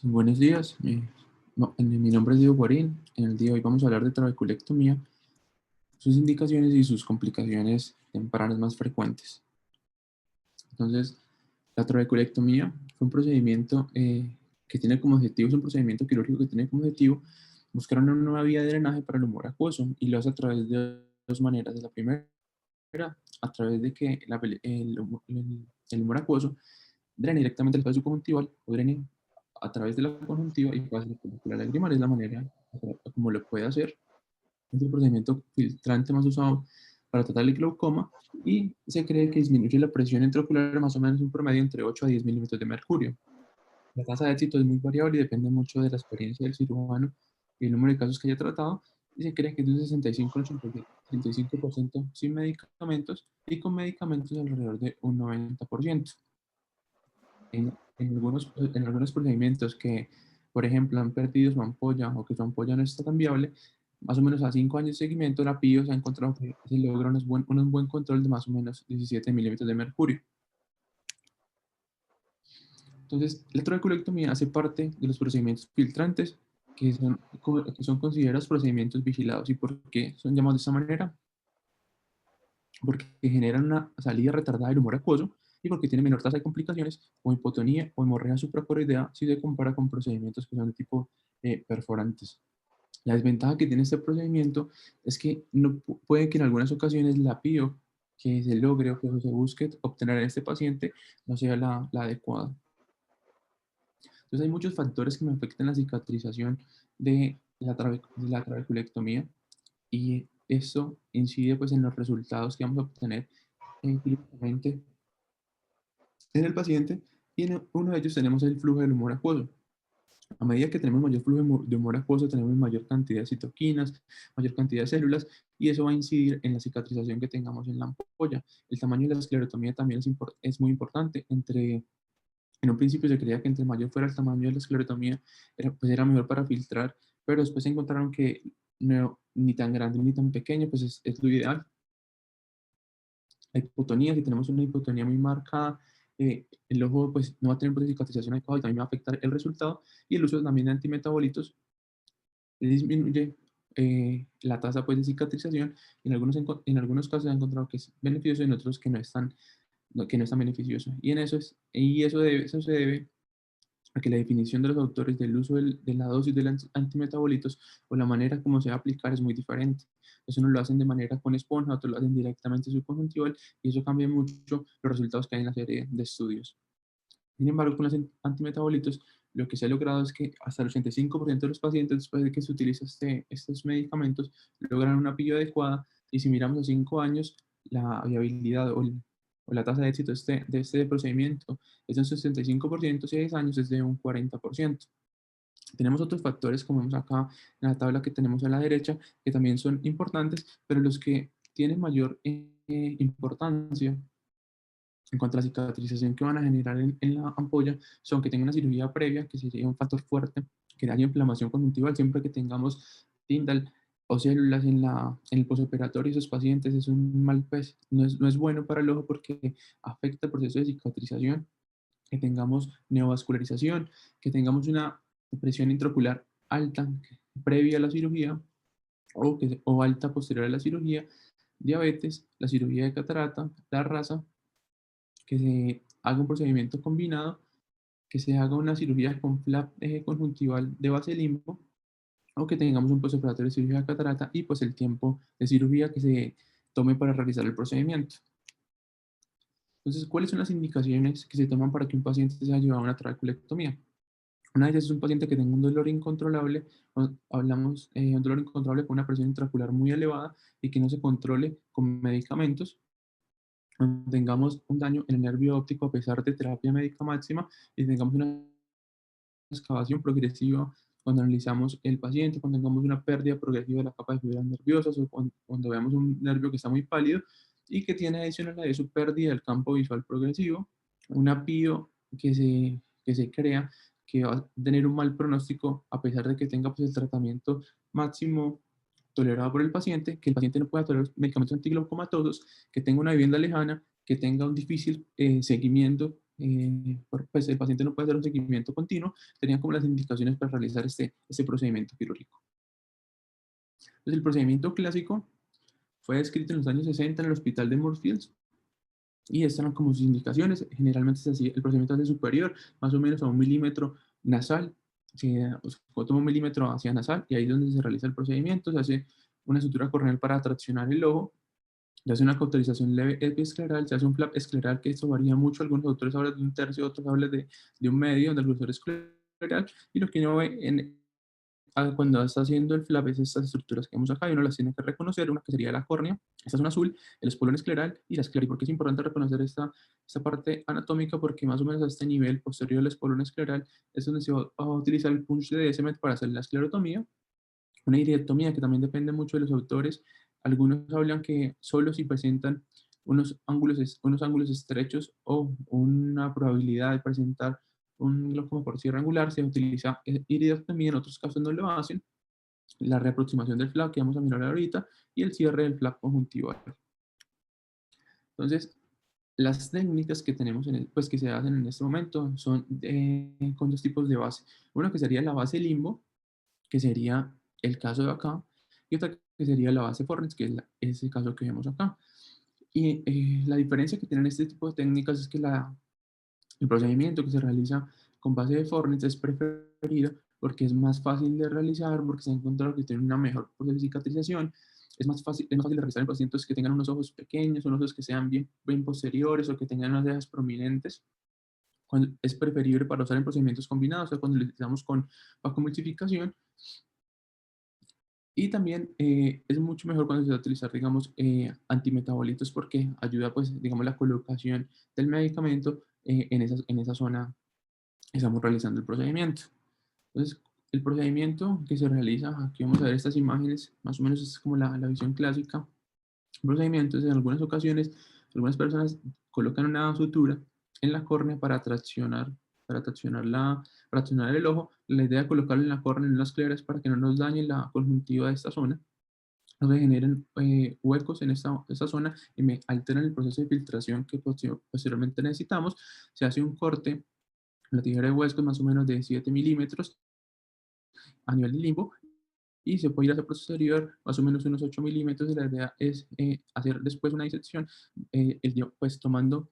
Buenos días, mi nombre es Diego Guarín. En el día de hoy vamos a hablar de trabeculectomía, sus indicaciones y sus complicaciones tempranas más frecuentes. Entonces, la trabeculectomía fue un procedimiento que tiene como objetivo, es un procedimiento quirúrgico que tiene como objetivo buscar una nueva vía de drenaje para el humor acuoso y lo hace a través de dos maneras. De la primera, a través de que el humor acuoso drene directamente al espacio conjuntival o drene a través de la conjuntiva y pase por la lagrimal. Es la manera como lo puede hacer. Es el procedimiento filtrante más usado para tratar el glaucoma y se cree que disminuye la presión intraocular más o menos un promedio entre 8 a 10 milímetros de mercurio. La tasa de éxito es muy variable y depende mucho de la experiencia del cirujano y el número de casos que haya tratado, y se cree que es de un 65 al 85% sin medicamentos y con medicamentos alrededor de un 90%. En algunos procedimientos que, por ejemplo, han perdido su ampolla o que su ampolla no está tan viable, más o menos a 5 años de seguimiento, la PIO se ha encontrado que se logra un buen control de más o menos 17 milímetros de mercurio. Entonces, la trabeculectomía hace parte de los procedimientos filtrantes que son considerados procedimientos vigilados. ¿Y por qué son llamados de esta manera? Porque generan una salida retardada del humor acuoso y porque tiene menor tasa de complicaciones o hipotonía o hemorragia supracoroidea si se compara con procedimientos que son de tipo perforantes. La desventaja que tiene este procedimiento es que no puede que en algunas ocasiones la PIO que se logre o que se busque obtener en este paciente no sea la adecuada. Entonces hay muchos factores que me afectan la cicatrización de la trabeculectomía y eso incide pues en los resultados que vamos a obtener clínicamente en el paciente, y en uno de ellos tenemos el flujo del humor acuoso. A medida que tenemos mayor flujo de humor acuoso, tenemos mayor cantidad de citoquinas, mayor cantidad de células, y eso va a incidir en la cicatrización que tengamos en la ampolla. El tamaño de la esclerotomía también es muy importante. En un principio se creía que entre mayor fuera el tamaño de la esclerotomía, era mejor para filtrar, pero después se encontraron que no, ni tan grande ni tan pequeño, pues es lo ideal. La hipotonía, si tenemos una hipotonía muy marcada, el ojo pues, no va a tener una cicatrización adecuada y también va a afectar el resultado. Y el uso también de antimetabolitos disminuye la tasa pues, de cicatrización. En algunos casos se ha encontrado que es beneficioso y en otros que no es tan beneficioso. Y eso se debe a que la definición de los autores del uso de la dosis de los antimetabolitos o la manera como se va a aplicar es muy diferente. Eso unos lo hacen de manera con esponja, otros lo hacen directamente subconjuntival, y eso cambia mucho los resultados que hay en la serie de estudios. Sin embargo, con los antimetabolitos, lo que se ha logrado es que hasta el 85% de los pacientes, después de que se utilizan estos medicamentos, logran una PIO adecuada, y si miramos a 5 años, la viabilidad o la tasa de éxito de este procedimiento es de un 65%, si a 10 años es de un 40%. Tenemos otros factores, como vemos acá en la tabla que tenemos a la derecha, que también son importantes, pero los que tienen mayor importancia en cuanto a la cicatrización que van a generar en la ampolla son que tenga una cirugía previa, que sería un factor fuerte, que haya inflamación conjuntival. Siempre que tengamos tindal o células en el postoperatorio de esos pacientes, es un mal, pues, no es bueno para el ojo porque afecta el proceso de cicatrización. Que tengamos neovascularización, que tengamos una presión intraocular alta previa a la cirugía o alta posterior a la cirugía, diabetes, la cirugía de catarata, la raza, que se haga un procedimiento combinado, que se haga una cirugía con flap conjuntival de base limbo, o que tengamos un postoperatorio de cirugía de catarata y pues el tiempo de cirugía que se tome para realizar el procedimiento. Entonces, ¿cuáles son las indicaciones que se toman para que un paciente sea llevado a una trabeculectomía? Una de ellas es un paciente que tenga un dolor incontrolable. Hablamos de un dolor incontrolable con una presión intraocular muy elevada y que no se controle con medicamentos. Tengamos un daño en el nervio óptico a pesar de terapia médica máxima y tengamos una excavación progresiva cuando analizamos el paciente, cuando tengamos una pérdida progresiva de la capa de fibras nerviosas o cuando veamos un nervio que está muy pálido y que tiene adicional a eso pérdida del campo visual progresivo, una PIO que se crea, que va a tener un mal pronóstico a pesar de que tenga pues, el tratamiento máximo tolerado por el paciente, que el paciente no pueda tolerar medicamentos antiglaucomatosos, que tenga una vivienda lejana, que tenga un difícil seguimiento pues el paciente no puede hacer un seguimiento continuo, tenían como las indicaciones para realizar este procedimiento quirúrgico. Entonces, el procedimiento clásico fue descrito en los años 60 en el hospital de Moorfields, y estas eran como sus indicaciones. Generalmente se hacía el procedimiento hacia superior, más o menos a 1 milímetro nasal. Se toma 1 milímetro hacia nasal y ahí es donde se realiza el procedimiento. Se hace una sutura corneal para traccionar el ojo, se hace una cauterización leve epiescleral, se hace un flap escleral, que esto varía mucho. Algunos autores hablan de un tercio, otros hablan de un medio del grosor escleral. Y lo que uno ve cuando está haciendo el flap es estas estructuras que vemos acá y uno las tiene que reconocer, una que sería la córnea, esta es una azul, el espolón escleral y la esclera. ¿Y por qué es importante reconocer esta parte anatómica? Porque más o menos a este nivel posterior del espolón escleral es donde se va a utilizar el punch de Descemet para hacer la esclerotomía, una iriectomía que también depende mucho de los autores. Algunos hablan que solo si presentan unos ángulos estrechos o una probabilidad de presentar un glaucoma por cierre angular, se utiliza iriectomía. En otros casos no lo hacen. La reaproximación del flap, que vamos a mirar ahorita, y el cierre del flap conjuntival. Entonces, las técnicas que tenemos pues que se hacen en este momento son con dos tipos de base. Una que sería la base limbo, que sería el caso de acá, y otra que sería la base Fornix, que es ese caso que vemos acá. Y la diferencia que tienen este tipo de técnicas es que el procedimiento que se realiza con base de Fornix es preferido porque es más fácil de realizar, porque se ha encontrado que tiene una mejor proceso de cicatrización. Es más fácil de realizar en pacientes que tengan unos ojos pequeños, unos ojos que sean bien posteriores o que tengan unas cejas prominentes. Es preferible para usar en procedimientos combinados, o sea, cuando lo utilizamos con vacuumultiplicación. Y también es mucho mejor cuando se va a utilizar, digamos, antimetabolitos, porque ayuda, pues, digamos, la colocación del medicamento en esa zona que estamos realizando el procedimiento. Entonces, el procedimiento que se realiza, aquí vamos a ver estas imágenes, más o menos es como la visión clásica. Procedimientos, en algunas ocasiones, algunas personas colocan una sutura en la córnea para traccionar el ojo. La idea es colocarlo en la córnea, en las cleras, para que no nos dañe la conjuntiva de esta zona, no se generen huecos en esta zona y me alteran el proceso de filtración que posteriormente necesitamos. Se hace un corte, la tijera de huescos más o menos de 7 milímetros a nivel de limbo, y se puede ir hacia posterior más o menos unos 8 milímetros, y la idea es hacer después una disección, pues tomando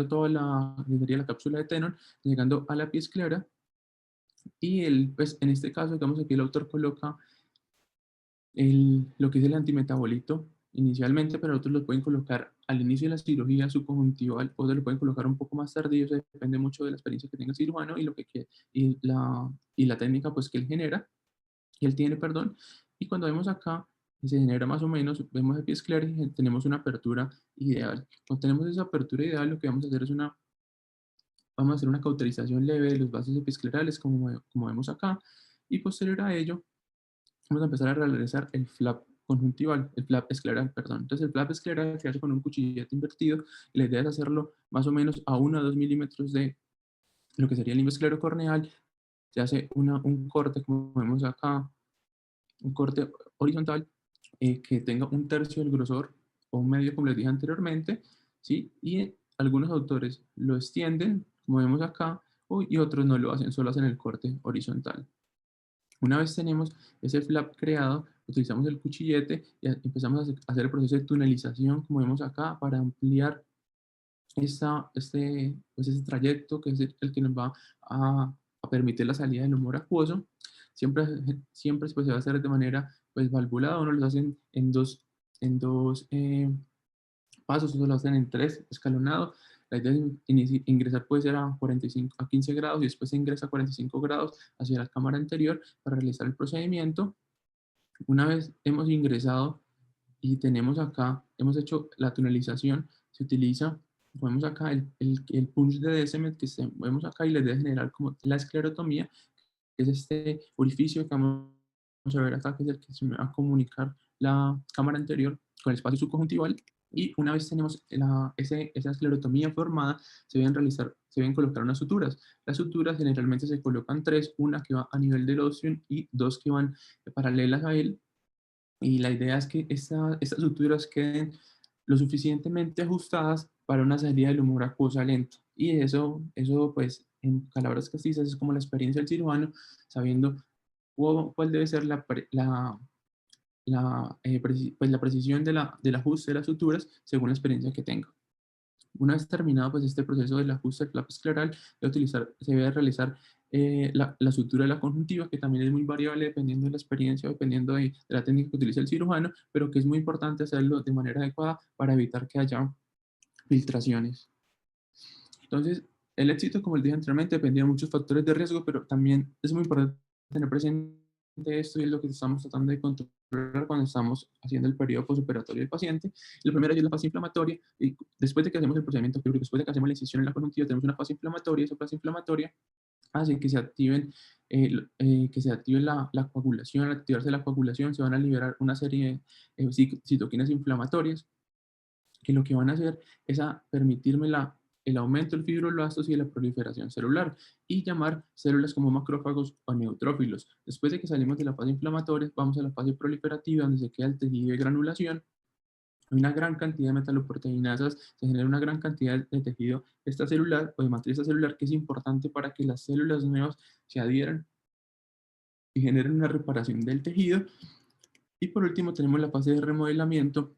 toda que sería la cápsula de Tenon, llegando a la piel clara, y pues en este caso, digamos, aquí el autor coloca lo que es el antimetabolito inicialmente, pero otros lo pueden colocar al inicio de la cirugía subconjuntival, otros lo pueden colocar un poco más tardío. Eso depende mucho de la experiencia que tenga el cirujano y la técnica, pues, que él genera, que él tiene, perdón. Y cuando vemos acá, se genera más o menos, vemos el pie claro y tenemos una apertura ideal. Cuando tenemos esa apertura ideal, lo que vamos a hacer es vamos a hacer una cauterización leve de los vasos episclerales, como vemos acá, y posterior a ello, vamos a empezar a realizar el flap conjuntival, el flap escleral, perdón. Entonces, el flap escleral se hace con un cuchillete invertido, y la idea es hacerlo más o menos a 1 a 2 milímetros de lo que sería el limbo esclerocorneal. Se hace un corte, como vemos acá, un corte horizontal, que tenga un tercio del grosor o un medio, como les dije anteriormente, ¿sí? Y algunos autores lo extienden, como vemos acá, y otros no lo hacen, solo hacen el corte horizontal. Una vez tenemos ese flap creado, utilizamos el cuchillete y empezamos a hacer el proceso de tunelización, como vemos acá, para ampliar pues ese trayecto, que es el que nos va a permitir la salida del humor acuoso. Siempre pues, se va a hacer de manera, pues, valvulada. Uno lo hacen en dos pasos, otros lo hacen en tres, escalonado. La idea es ingresar, puede ser a 15 grados, y después se ingresa a 45 grados hacia la cámara anterior para realizar el procedimiento. Una vez hemos ingresado y tenemos acá, hemos hecho la tunelización, se utiliza, vemos acá el punch de Descemet, vemos acá, y la idea es generar como la esclerotomía, que es este orificio que vamos a ver acá, que es el que se va a comunicar la cámara anterior con el espacio subconjuntival. Y una vez tenemos esa esclerotomía formada, se deben colocar unas suturas. Las suturas generalmente se colocan tres: una que va a nivel del ostium y dos que van paralelas a él. Y la idea es que estas suturas queden lo suficientemente ajustadas para una salida del humor acuosa lento. Y eso pues, en palabras castizas, es como la experiencia del cirujano, sabiendo cuál debe ser pues, la precisión del ajuste de las suturas según la experiencia que tenga. Una vez terminado pues, este proceso del ajuste del flap escleral, se debe realizar la sutura de la conjuntiva, que también es muy variable dependiendo de la experiencia, dependiendo de la técnica que utilice el cirujano, pero que es muy importante hacerlo de manera adecuada para evitar que haya filtraciones. Entonces, el éxito, como les dije anteriormente, depende de muchos factores de riesgo, pero también es muy importante tener presente esto y es lo que estamos tratando de controlar cuando estamos haciendo el periodo postoperatorio del paciente. La primera es la fase inflamatoria, y después de que hacemos el procedimiento quirúrgico, después de que hacemos la incisión en la conjuntiva, tenemos una fase inflamatoria, esa fase inflamatoria hace que se que se active la coagulación. Al activarse la coagulación, se van a liberar una serie de citoquinas inflamatorias que lo que van a hacer es a permitirme el aumento del fibroblastos y la proliferación celular y llamar células como macrófagos o neutrófilos. Después de que salimos de la fase inflamatoria, vamos a la fase proliferativa donde se queda el tejido de granulación. Hay una gran cantidad de metaloproteinasas, se genera una gran cantidad de tejido extracelular o de matriz celular que es importante para que las células nuevas se adhieran y generen una reparación del tejido. Y por último tenemos la fase de remodelamiento,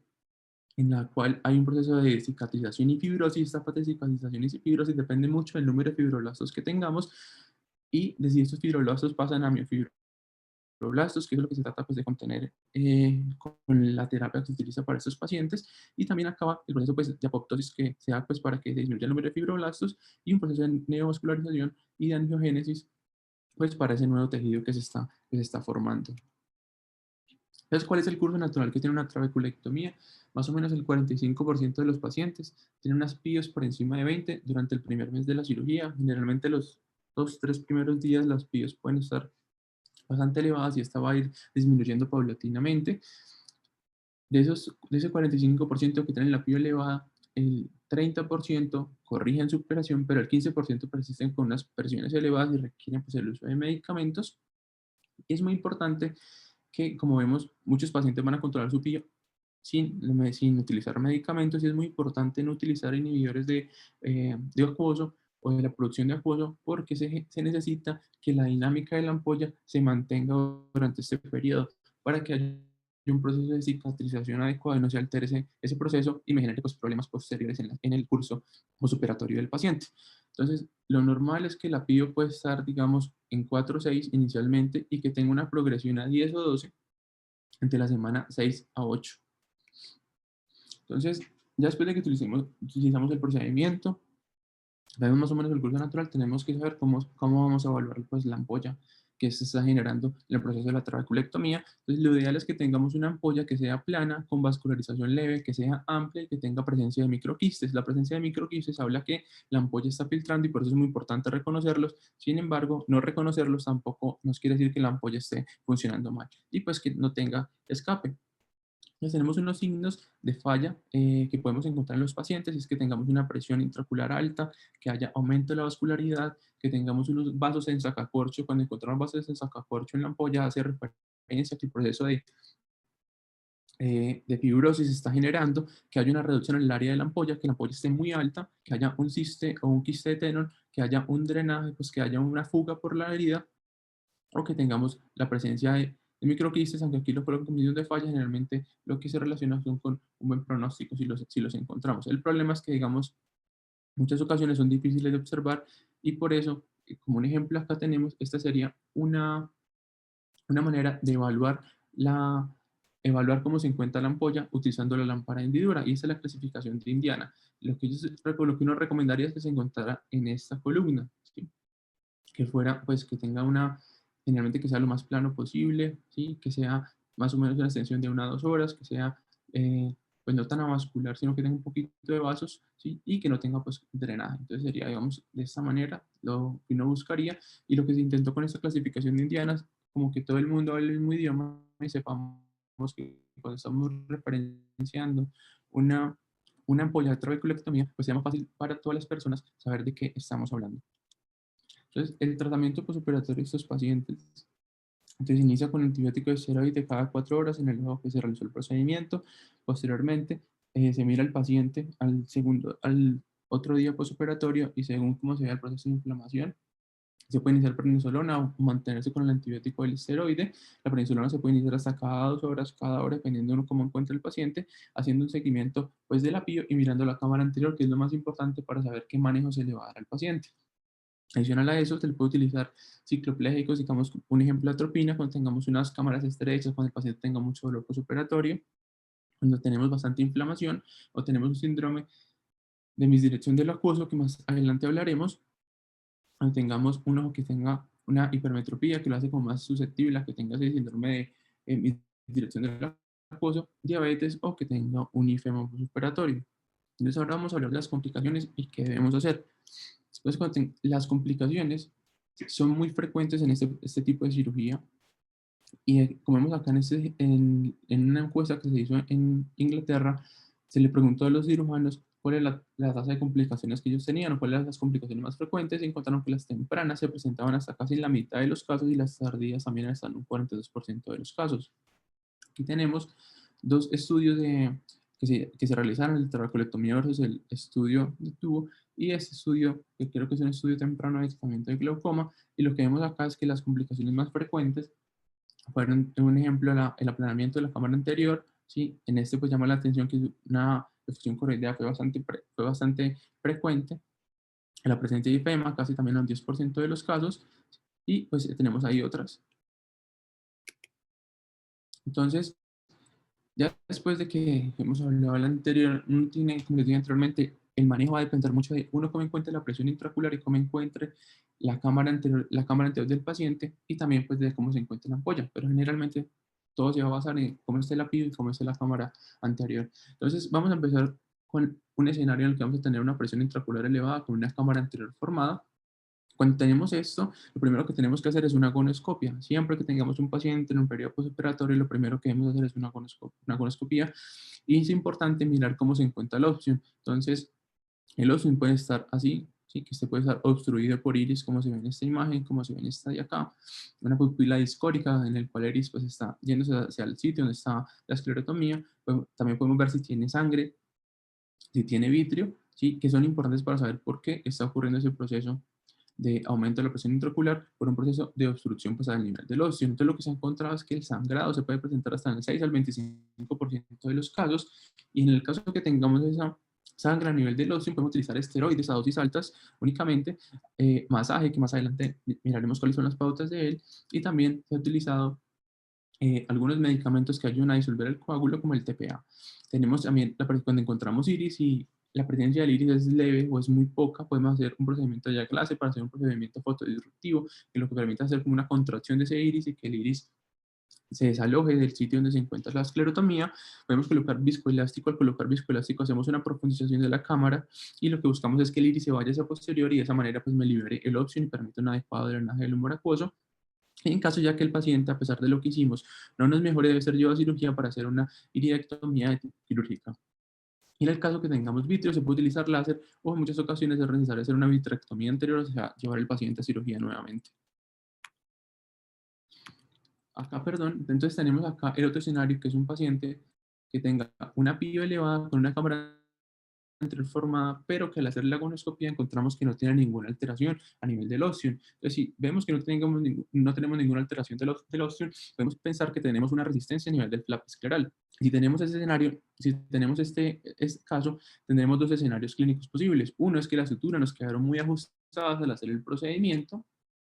en la cual hay un proceso de cicatrización y fibrosis. Esta fase de cicatrización y fibrosis depende mucho del número de fibroblastos que tengamos y de si estos fibroblastos pasan a miofibroblastos, que es lo que se trata pues, de contener con la terapia que se utiliza para estos pacientes. Y también acaba el proceso pues, de apoptosis que se da pues, para que se disminuya el número de fibroblastos y un proceso de neovascularización y de angiogénesis pues, para ese nuevo tejido que se está formando. Entonces, ¿cuál es el curso natural que tiene una trabeculectomía? Más o menos el 45% de los pacientes tienen unas PIOs por encima de 20 durante el primer mes de la cirugía. Generalmente los 2, 3 primeros días las PIOs pueden estar bastante elevadas y esta va a ir disminuyendo paulatinamente. De ese 45% que tienen la PIO elevada, el 30% corrigen su operación, pero el 15% persisten con unas presiones elevadas y requieren pues, el uso de medicamentos. Y es muy importante que, como vemos, muchos pacientes van a controlar su PIO sin utilizar medicamentos y es muy importante no utilizar inhibidores de acuoso o de la producción de acuoso porque se necesita que la dinámica de la ampolla se mantenga durante este periodo para que haya un proceso de cicatrización adecuado y no se altere ese proceso y me genere pues, problemas posteriores en el curso postoperatorio del paciente. Entonces, lo normal es que la PIO puede estar, digamos, en 4 o 6 inicialmente y que tenga una progresión a 10 o 12 entre la semana 6 a 8. Entonces, ya después de que utilizamos el procedimiento, vemos más o menos el curso natural, tenemos que saber cómo vamos a evaluar pues, la ampolla que se está generando en el proceso de la trabeculectomía. Entonces, lo ideal es que tengamos una ampolla que sea plana, con vascularización leve, que sea amplia y que tenga presencia de microquistes. La presencia de microquistes habla que la ampolla está filtrando y por eso es muy importante reconocerlos. Sin embargo, no reconocerlos tampoco nos quiere decir que la ampolla esté funcionando mal y pues que no tenga escape. Entonces, tenemos unos signos de falla que podemos encontrar en los pacientes, y es que tengamos una presión intraocular alta, que haya aumento de la vascularidad, que tengamos unos vasos en sacacorcho. Cuando encontramos vasos en sacacorcho en la ampolla, hace referencia a que el proceso de fibrosis se está generando, que haya una reducción en el área de la ampolla, que la ampolla esté muy alta, que haya un ciste o un quiste de Tenon, que haya un drenaje, pues que haya una fuga por la herida, o que tengamos la presencia de microquistes, aunque aquí lo coloco como signos de falla, generalmente lo que se relaciona son con un buen pronóstico si los encontramos. El problema es que, digamos, muchas ocasiones son difíciles de observar y por eso, como un ejemplo acá tenemos, esta sería una manera de evaluar cómo se encuentra la ampolla utilizando la lámpara de hendidura, y esa es la clasificación de Indiana. Lo que uno recomendaría es que se encontrara en esta columna, ¿sí? Que fuera, pues, que tenga generalmente que sea lo más plano posible, ¿sí? Que sea más o menos una extensión de 1 a 2 horas, que sea, pues, no tan avascular, sino que tenga un poquito de vasos, ¿sí? Y que no tenga, pues, drenaje. Entonces sería, digamos, de esta manera lo que uno buscaría, y lo que se intentó con esta clasificación de Indianas, como que todo el mundo hable el mismo idioma y sepamos que cuando estamos referenciando una, una ampolla de trabeculectomía, pues sea más fácil para todas las personas saber de qué estamos hablando. Entonces, el tratamiento postoperatorio de estos pacientes, entonces, inicia con antibiótico esteroide cada 4 horas en el lugar que se realizó el procedimiento. Posteriormente, se mira al paciente al otro día postoperatorio y según cómo se vea el proceso de inflamación, se puede iniciar prednisolona o mantenerse con el antibiótico del esteroide. La prednisolona se puede iniciar hasta cada 2 horas, cada hora, dependiendo de cómo encuentre el paciente, haciendo un seguimiento pues, del apio y mirando la cámara anterior, que es lo más importante para saber qué manejo se le va a dar al paciente. Adicional a eso, se le puede utilizar cicloplégicos, digamos, un ejemplo de atropina, cuando tengamos unas cámaras estrechas, cuando el paciente tenga mucho dolor postoperatorio, cuando tenemos bastante inflamación o tenemos un síndrome de misdirección del acuoso, que más adelante hablaremos, cuando tengamos un ojo que tenga una hipermetropía, que lo hace como más susceptible a que tenga ese síndrome de misdirección del acuoso, diabetes o que tenga un ifema postoperatorio. Entonces ahora vamos a hablar de las complicaciones y qué debemos hacer. Después, las complicaciones son muy frecuentes en este tipo de cirugía y como vemos acá en una encuesta que se hizo en Inglaterra, se le preguntó a los cirujanos cuál es la tasa de complicaciones que ellos tenían o cuáles eran las complicaciones más frecuentes y encontraron que las tempranas se presentaban hasta casi en la mitad de los casos y las tardías también hasta en un 42% de los casos. Aquí tenemos dos estudios que se realizaron, el trabeculectomía versus el estudio de tubo, y este estudio, que creo que es un estudio temprano de tratamiento de glaucoma, y lo que vemos acá es que las complicaciones más frecuentes fueron, un ejemplo, el aplanamiento de la cámara anterior, ¿sí? En este pues llama la atención que una efección coroidea fue bastante frecuente, la presencia de ifema, casi también en un 10% de los casos, y pues tenemos ahí otras. Entonces, ya después de que hemos hablado la anterior, como les dije anteriormente, el manejo va a depender mucho de uno cómo encuentre la presión intraocular y cómo encuentre la cámara anterior del paciente y también pues de cómo se encuentra la ampolla, pero generalmente todo se va a basar en cómo esté la PIO y cómo esté la cámara anterior. Entonces vamos a empezar con un escenario en el que vamos a tener una presión intraocular elevada con una cámara anterior formada. Cuando tenemos esto, lo primero que tenemos que hacer es una agonoscopia. Siempre que tengamos un paciente en un periodo postoperatorio, lo primero que debemos hacer es una agonoscopia y es importante mirar cómo se encuentra el ópsion. Entonces, el ópsion puede estar así, ¿sí? Que se puede estar obstruido por iris, como se ve en esta imagen, como se ve en esta de acá, una pupila discórica en el cual el iris pues, está yéndose hacia el sitio donde está la esclerotomía. También podemos ver si tiene sangre, si tiene vitrio, ¿sí? Que son importantes para saber por qué está ocurriendo ese proceso de aumento de la presión intraocular por un proceso de obstrucción pues, al nivel del óseo. Entonces, lo que se ha encontrado es que el sangrado se puede presentar hasta en el 6 al 25% de los casos, y en el caso que tengamos esa sangre a nivel del óseo, podemos utilizar esteroides a dosis altas únicamente, masaje, que más adelante miraremos cuáles son las pautas de él, y también se ha utilizado algunos medicamentos que ayudan a disolver el coágulo, como el TPA. Tenemos también, cuando encontramos iris y la presencia del iris es leve o es muy poca, podemos hacer un procedimiento de clase para hacer un procedimiento fotodisruptivo, que lo que permite hacer como una contracción de ese iris y que el iris se desaloje del sitio donde se encuentra la esclerotomía. Podemos colocar viscoelástico. Al colocar viscoelástico hacemos una profundización de la cámara y lo que buscamos es que el iris se vaya hacia posterior y de esa manera pues me libere el ópsion y permite un adecuado drenaje del humor acuoso. En caso ya que el paciente, a pesar de lo que hicimos, no nos mejore, debe ser llevado a cirugía para hacer una iridectomía quirúrgica. Y en el caso que tengamos vitrio, se puede utilizar láser o en muchas ocasiones es necesario hacer una vitrectomía anterior, o sea, llevar al paciente a cirugía nuevamente. Acá, perdón, entonces tenemos acá el otro escenario, que es un paciente que tenga una PIO elevada con una cámara anterior formada, pero que al hacer la colonoscopia encontramos que no tiene ninguna alteración a nivel del óseo. Entonces, si vemos que no tenemos ninguna alteración del óseo, podemos pensar que tenemos una resistencia a nivel del flap escleral. Si tenemos ese escenario, si tenemos este caso, tendremos dos escenarios clínicos posibles. Uno es que las suturas nos quedaron muy ajustadas al hacer el procedimiento,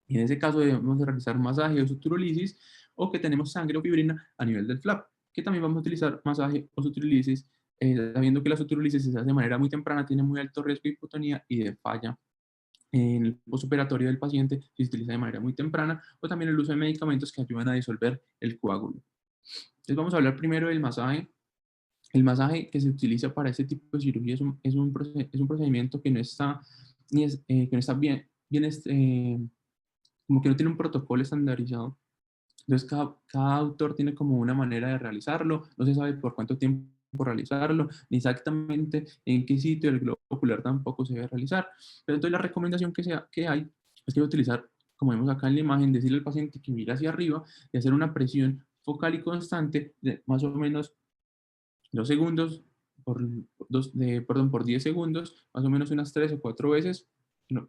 y en ese caso debemos de realizar masaje o suturólisis, o que tenemos sangre o fibrina a nivel del flap, que también vamos a utilizar masaje o suturólisis, sabiendo que la suturólisis se hace de manera muy temprana, tiene muy alto riesgo de hipotonía y de falla en el postoperatorio del paciente si se utiliza de manera muy temprana, o también el uso de medicamentos que ayudan a disolver el coágulo. Entonces vamos a hablar primero del masaje. El masaje que se utiliza para este tipo de cirugía es un procedimiento que no está, que no está como que no tiene un protocolo estandarizado. Entonces, cada autor tiene como una manera de realizarlo, no se sabe por cuánto tiempo realizarlo, ni exactamente en qué sitio del globo ocular tampoco se debe realizar. Pero entonces la recomendación que hay es que utilizar, como vemos acá en la imagen, decirle al paciente que mire hacia arriba y hacer una presión focal y constante de más o menos 2 segundos por 10 segundos, más o menos unas 3 o 4 veces,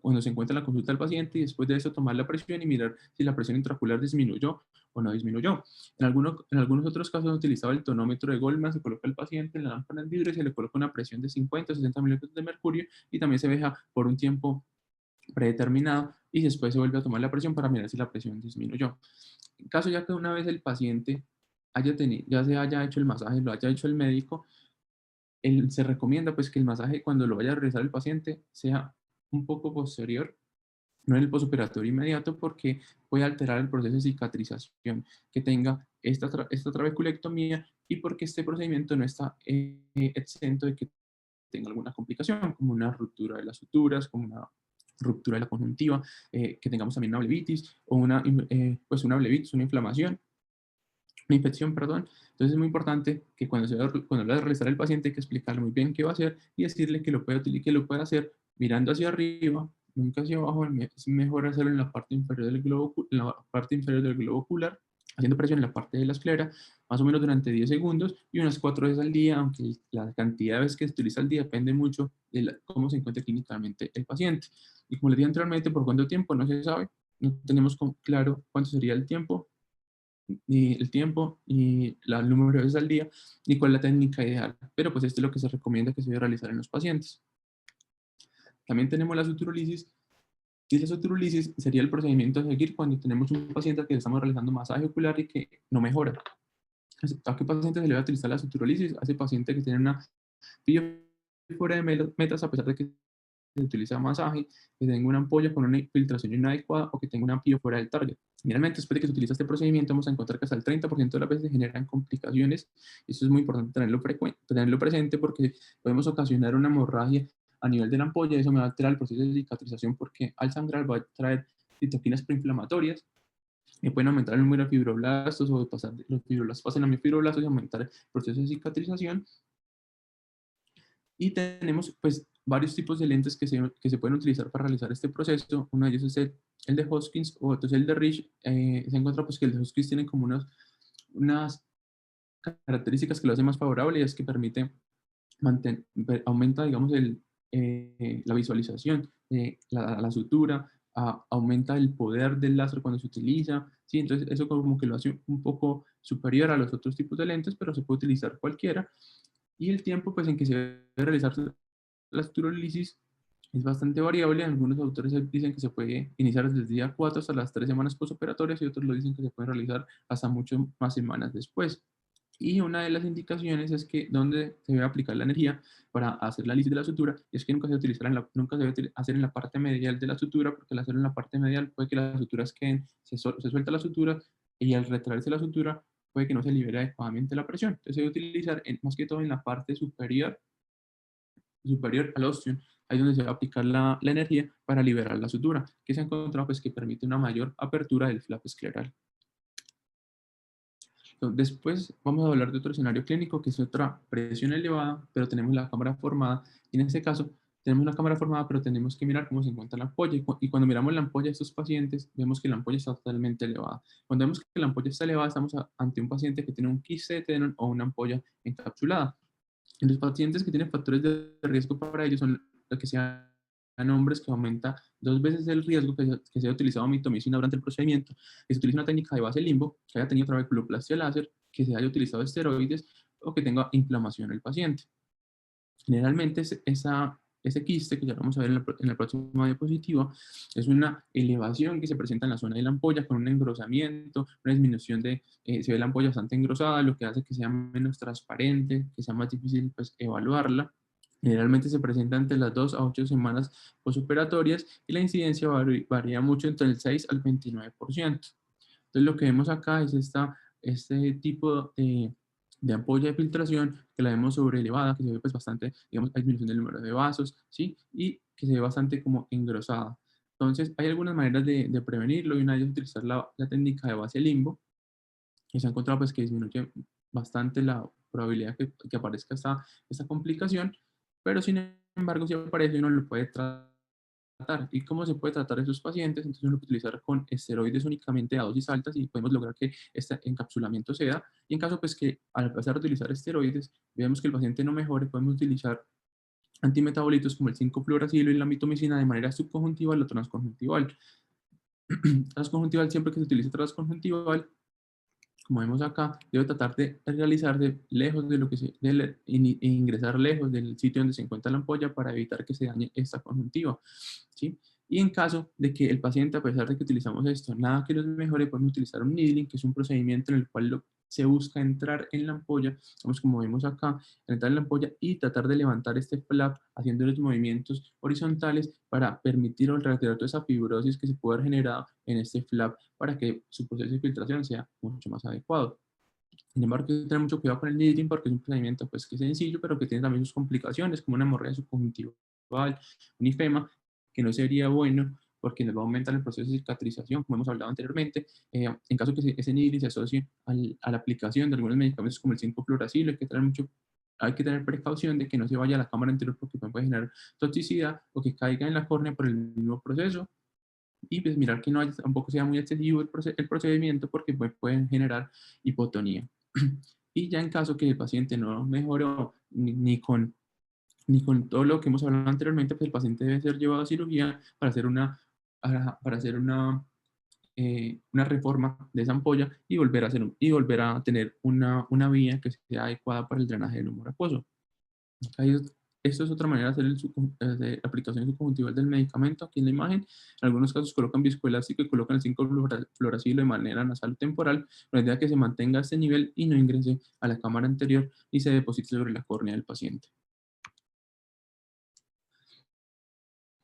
cuando se encuentra en la consulta del paciente, y después de eso tomar la presión y mirar si la presión intraocular disminuyó o no disminuyó. En algunos otros casos, utilizaba el tonómetro de Goldman, se coloca el paciente en la lámpara en vidrio y se le coloca una presión de 50 o 60 milímetros de mercurio, y también se deja por un tiempo predeterminado, y después se vuelve a tomar la presión para mirar si la presión disminuyó. En caso ya que una vez el paciente ya se haya hecho el masaje, lo haya hecho el médico, se recomienda pues que el masaje, cuando lo vaya a realizar el paciente, sea un poco posterior, no en el posoperatorio inmediato, porque puede alterar el proceso de cicatrización que tenga esta trabeculectomía, y porque este procedimiento no está exento de que tenga alguna complicación, como una ruptura de las suturas, como una ruptura de la conjuntiva, que tengamos también una blebitis o pues una blebitis, una inflamación, una infección, perdón. Entonces es muy importante que cuando lo va a realizar el paciente, hay que explicarle muy bien qué va a hacer y decirle que lo puede hacer mirando hacia arriba, nunca hacia abajo. Es mejor hacerlo en la parte inferior del globo, en la parte inferior del globo ocular, haciendo presión en la parte de la esclera, más o menos durante 10 segundos y unas 4 veces al día, aunque la cantidad de veces que se utiliza al día depende mucho de cómo se encuentre clínicamente el paciente. Y como les dije anteriormente, por cuánto tiempo no se sabe, no tenemos claro cuánto sería el tiempo, ni el tiempo, ni el número de veces al día, ni cuál es la técnica ideal. Pero pues esto es lo que se recomienda que se debe realizar en los pacientes. También tenemos la suturólisis, y la suturólisis sería el procedimiento a seguir cuando tenemos un paciente al que le estamos realizando masaje ocular y que no mejora. ¿A qué paciente se le va a utilizar la suturólisis? A ese paciente que tiene una pillo fuera de metas, a pesar de que se utiliza masaje, que tenga una ampolla con una infiltración inadecuada o que tenga un amplio fuera del target. Generalmente, después de que se utiliza este procedimiento, vamos a encontrar que hasta el 30% de las veces se generan complicaciones. Eso es muy importante tenerlo presente, porque podemos ocasionar una hemorragia a nivel de la ampolla, y eso me va a alterar el proceso de cicatrización, porque al sangrar va a traer citoquinas preinflamatorias que pueden aumentar el número de fibroblastos, o de pasar de los fibroblastos pasen a miofibroblastos y aumentar el proceso de cicatrización. Y tenemos pues varios tipos de lentes que se pueden utilizar para realizar este proceso. Uno de ellos es el de Hoskins, o otro es el de Rich. Se encuentra pues que el de Hoskins tiene como unas características que lo hacen más favorable, y es que permite aumenta, digamos, la visualización de la sutura, aumenta el poder del láser cuando se utiliza, ¿sí? Entonces eso como que lo hace un poco superior a los otros tipos de lentes, pero se puede utilizar cualquiera. Y el tiempo pues en que se debe realizar la suturólisis es bastante variable. Algunos autores dicen que se puede iniciar desde el día 4 hasta las 3 semanas postoperatorias, y otros lo dicen que se puede realizar hasta muchas más semanas después. Y una de las indicaciones es que donde se debe aplicar la energía para hacer la lisis de la sutura, es que nunca se debe hacer en la parte medial de la sutura, porque al hacerlo en la parte medial puede que las suturas se suelta la sutura, y al retraerse la sutura puede que no se libere adecuadamente la presión. Entonces se debe utilizar más que todo en la parte superior al ostium, ahí es donde se va a aplicar la energía para liberar la sutura, que se ha encontrado pues que permite una mayor apertura del flap escleral. Entonces, después vamos a hablar de otro escenario clínico, que es otra presión elevada, pero tenemos la cámara formada, y en este caso tenemos la cámara formada, pero tenemos que mirar cómo se encuentra la ampolla, y cuando miramos la ampolla de estos pacientes, vemos que la ampolla está totalmente elevada. Cuando vemos que la ampolla está elevada, estamos ante un paciente que tiene un quiste de Tenon o una ampolla encapsulada. Los pacientes que tienen factores de riesgo para ellos son los que sean hombres, que aumenta 2 veces el riesgo que se haya utilizado mitomicina durante el procedimiento, que se utilice una técnica de base limbo, que haya tenido trabeculoplastia láser, que se haya utilizado esteroides, o que tenga inflamación el paciente. Generalmente ese quiste, que ya vamos a ver en la próxima diapositiva, es una elevación que se presenta en la zona de la ampolla con un engrosamiento, una disminución se ve la ampolla bastante engrosada, lo que hace que sea menos transparente, que sea más difícil pues evaluarla. Generalmente se presenta entre las 2 a 8 semanas postoperatorias, y la incidencia varía mucho entre el 6 al 29%. Entonces lo que vemos acá es este tipo de ampolla de filtración, que la vemos sobre elevada, que se ve pues bastante, digamos, hay disminución del número de vasos, ¿sí? Y que se ve bastante como engrosada. Entonces hay algunas maneras de prevenirlo, y una de ellas es utilizar la técnica de base limbo, que se ha encontrado pues que disminuye bastante la probabilidad que aparezca esta complicación, pero sin embargo si aparece, uno lo puede tratar tratar. ¿Y cómo se puede tratar a esos pacientes? Entonces uno puede utilizar con esteroides únicamente a dosis altas y podemos lograr que este encapsulamiento se da. Y en caso pues que al pasar a utilizar esteroides, vemos que el paciente no mejore, podemos utilizar antimetabolitos como el 5-fluoracilo y la mitomicina de manera subconjuntival o transconjuntival. Transconjuntival, siempre que se utilice transconjuntival, como vemos acá, debe tratar de realizarse lejos de lo que ingresar lejos del sitio donde se encuentra la ampolla para evitar que se dañe esta conjuntiva, ¿sí? Y en caso de que el paciente, a pesar de que utilizamos esto, nada que nos mejore, podemos utilizar un needling, que es un procedimiento en el cual se busca entrar en la ampolla, vamos como vemos acá, entrar en la ampolla y tratar de levantar este flap haciendo los movimientos horizontales para permitir o retirar toda esa fibrosis que se puede haber generado en este flap para que su proceso de filtración sea mucho más adecuado. Sin embargo, hay que tener mucho cuidado con el needling porque es un procedimiento pues, que es sencillo, pero que tiene también sus complicaciones, como una hemorragia subconjuntival, un ifema, que no sería bueno porque nos va a aumentar el proceso de cicatrización, como hemos hablado anteriormente. En caso que ese needling se asocie a la aplicación de algunos medicamentos como el 5-fluoracilo, hay que tener precaución de que no se vaya a la cámara anterior porque puede generar toxicidad o que caiga en la córnea por el mismo proceso. Y pues mirar que tampoco sea muy excesivo el procedimiento porque pueden generar hipotonía. Y ya en caso que el paciente no mejoró ni con todo lo que hemos hablado anteriormente, pues el paciente debe ser llevado a cirugía para hacer una reforma de esa ampolla y volver a tener una vía que sea adecuada para el drenaje del humor acuoso. Ahí esto es otra manera de hacer la aplicación subconjuntival del medicamento. Aquí en la imagen, en algunos casos colocan viscoelástico y colocan el 5-fluoracilo de manera nasal temporal, con la idea de que se mantenga este nivel y no ingrese a la cámara anterior y se deposite sobre la córnea del paciente.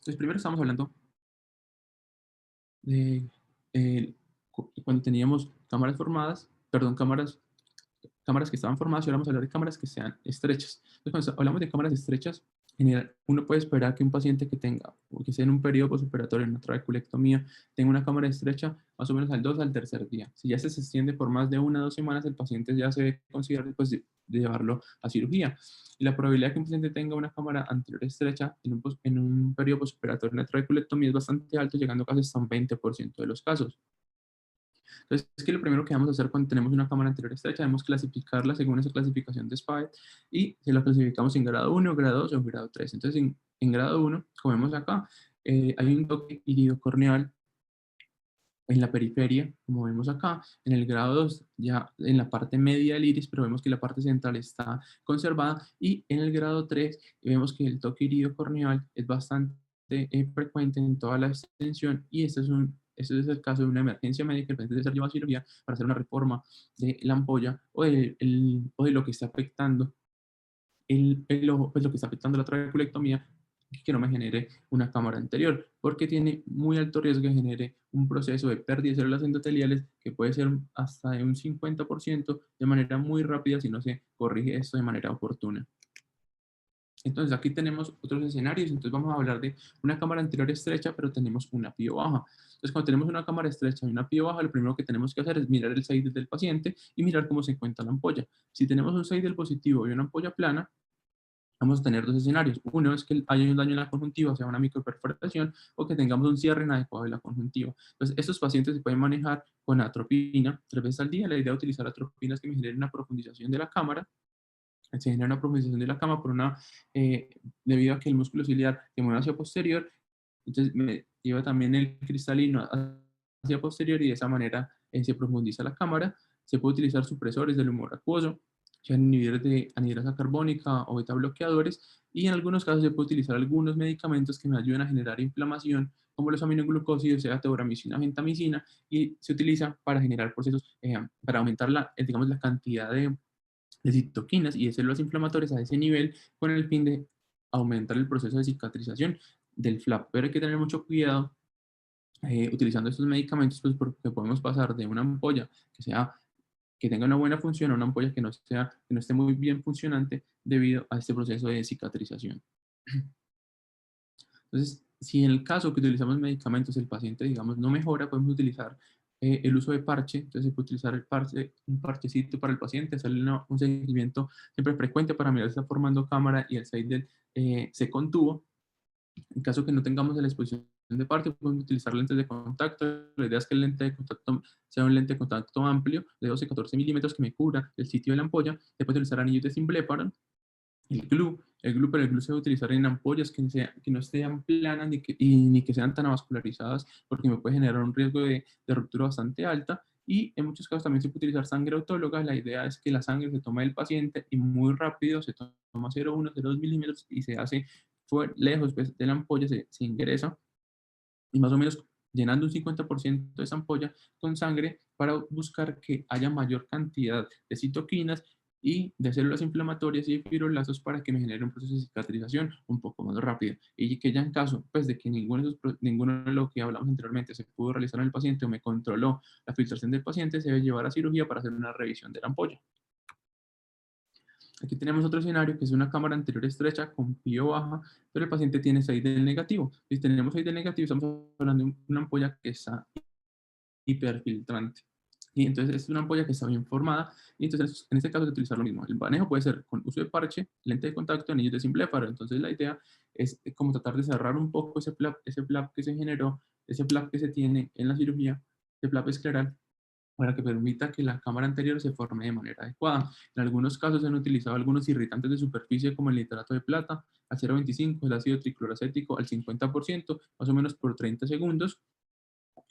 Entonces, primero estamos hablando de cuando teníamos cámaras formadas, perdón, cámaras que estaban formadas y ahora vamos a hablar de cámaras que sean estrechas. Entonces, cuando hablamos de cámaras estrechas, en general, uno puede esperar que un paciente que tenga, o que esté en un periodo postoperatorio, en una trabeculectomía, tenga una cámara estrecha más o menos al 2 al tercer día. Si ya se extiende por más de 1 o 2 semanas, el paciente ya se debe considerar pues, de llevarlo a cirugía. Y la probabilidad de que un paciente tenga una cámara anterior estrecha en un periodo postoperatorio en una trabeculectomía es bastante alto, llegando casi hasta un 20% de los casos. Entonces, es que lo primero que vamos a hacer cuando tenemos una cámara anterior estrecha, debemos clasificarla según esa clasificación de SPAET y si la clasificamos en grado 1, grado 2 o grado 3. Entonces, en grado 1, como vemos acá, hay un toque iridocorneal en la periferia, como vemos acá. En el grado 2, ya en la parte media del iris, pero vemos que la parte central está conservada. Y en el grado 3, vemos que el toque iridocorneal es bastante frecuente en toda la extensión. Y este es el caso de una emergencia médica, el paciente debe ser llevado a cirugía para hacer una reforma de la ampolla o de lo que está afectando el ojo, pues lo que está afectando la trabeculectomía, que no me genere una cámara anterior, porque tiene muy alto riesgo de genere un proceso de pérdida de células endoteliales que puede ser hasta de un 50% de manera muy rápida si no se corrige esto de manera oportuna. Entonces aquí tenemos otros escenarios, entonces vamos a hablar de una cámara anterior estrecha, pero tenemos una pio baja. Entonces cuando tenemos una cámara estrecha y una pio baja, lo primero que tenemos que hacer es mirar el seidel del paciente y mirar cómo se encuentra la ampolla. Si tenemos un seidel positivo y una ampolla plana, vamos a tener dos escenarios. Uno es que haya un daño en la conjuntiva, o sea, una microperforación, o que tengamos un cierre inadecuado de la conjuntiva. Entonces, estos pacientes se pueden manejar con atropina 3 veces al día. La idea de utilizar atropina es que me genere una profundización de la cámara. Se genera una profundización de la cámara debido a que el músculo ciliar se mueve hacia posterior, entonces me lleva también el cristalino hacia posterior y de esa manera se profundiza la cámara. Se puede utilizar supresores del humor acuoso, sean inhibidores de anhidrasa carbónica o beta bloqueadores, y en algunos casos se puede utilizar algunos medicamentos que me ayuden a generar inflamación, como los aminoglucósidos, sea teuramicina, gentamicina, y se utiliza para generar procesos, para aumentar digamos, la cantidad de citoquinas y de células inflamatorias a ese nivel con el fin de aumentar el proceso de cicatrización del flap. Pero hay que tener mucho cuidado utilizando estos medicamentos, pues porque podemos pasar de una ampolla que tenga una buena función a una ampolla que no esté muy bien funcionante debido a este proceso de cicatrización. Entonces, si en el caso que utilizamos medicamentos el paciente, digamos, no mejora, podemos utilizar el uso de parche. Entonces, se puede utilizar un parchecito para el paciente, hacerle un seguimiento siempre frecuente para mirar si está formando cámara y el seidel se contuvo. En caso que no tengamos la exposición de parte, podemos utilizar lentes de contacto. La idea es que el lente de contacto sea un lente de contacto amplio de 12-14 milímetros que me cubra el sitio de la ampolla. Se puede utilizar anillos de Symblepharon. El glue, pero el glue se debe utilizar en ampollas que no estén planas ni que sean tan avascularizadas, porque me puede generar un riesgo de ruptura bastante alta. Y en muchos casos también se puede utilizar sangre autóloga. La idea es que la sangre se toma del paciente y muy rápido se toma 0,1, 0,2 milímetros y se hace lejos pues, de la ampolla, se ingresa y más o menos llenando un 50% de esa ampolla con sangre para buscar que haya mayor cantidad de citoquinas y de células inflamatorias y de fibroblastos para que me genere un proceso de cicatrización un poco más rápido. Y que ya en caso pues, de que ninguno de lo que hablamos anteriormente se pudo realizar en el paciente o me controló la filtración del paciente, se debe llevar a cirugía para hacer una revisión de la ampolla. Aquí tenemos otro escenario que es una cámara anterior estrecha con pío baja, pero el paciente tiene 6 del negativo. Si tenemos 6 del negativo, estamos hablando de una ampolla que está hiperfiltrante. Y entonces es una ampolla que está bien formada y entonces en este caso es utilizar lo mismo. El manejo puede ser con uso de parche, lente de contacto, anillos de Symblepharon. Entonces la idea es como tratar de cerrar un poco ese flap que se generó, ese flap que se tiene en la cirugía, ese flap escleral, para que permita que la cámara anterior se forme de manera adecuada. En algunos casos se han utilizado algunos irritantes de superficie como el nitrato de plata al 0,25, el ácido tricloracético al 50%, más o menos por 30 segundos,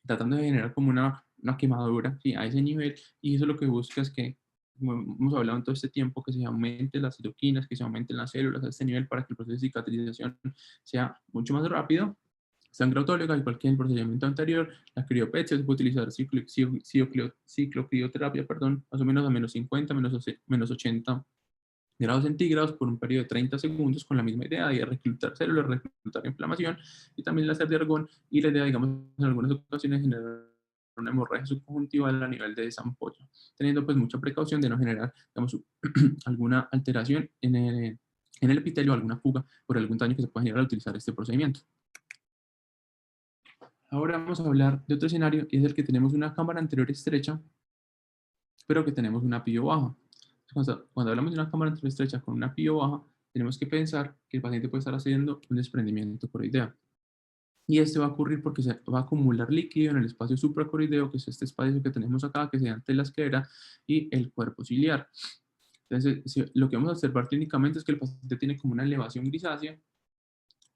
tratando de generar como una quemadura, ¿sí? A ese nivel, y eso lo que busca es que, como hemos hablado en todo este tiempo, que se aumenten las citoquinas, que se aumenten las células a este nivel para que el proceso de cicatrización sea mucho más rápido. Sangre autóloga, igual que en el procedimiento anterior, la criopexia se puede utilizar ciclocrioterapia, perdón, más o menos a menos 50, menos 80 grados centígrados por un periodo de 30 segundos con la misma idea de reclutar células, reclutar inflamación y también láser de argón y la idea, digamos, en algunas ocasiones generar una hemorragia subconjuntival a nivel de esa ampolla, teniendo pues mucha precaución de no generar, digamos, alguna alteración en el epitelio, alguna fuga por algún daño que se pueda generar al utilizar este procedimiento. Ahora vamos a hablar de otro escenario y es el que tenemos una cámara anterior estrecha, pero que tenemos una pío baja. Cuando hablamos de una cámara anterior estrecha con una pío baja, tenemos que pensar que el paciente puede estar haciendo un desprendimiento coroideo. Y este va a ocurrir porque se va a acumular líquido en el espacio supracoroideo, que es este espacio que tenemos acá, que se llama la esclera, y el cuerpo ciliar. Entonces, lo que vamos a observar clínicamente es que el paciente tiene como una elevación grisácea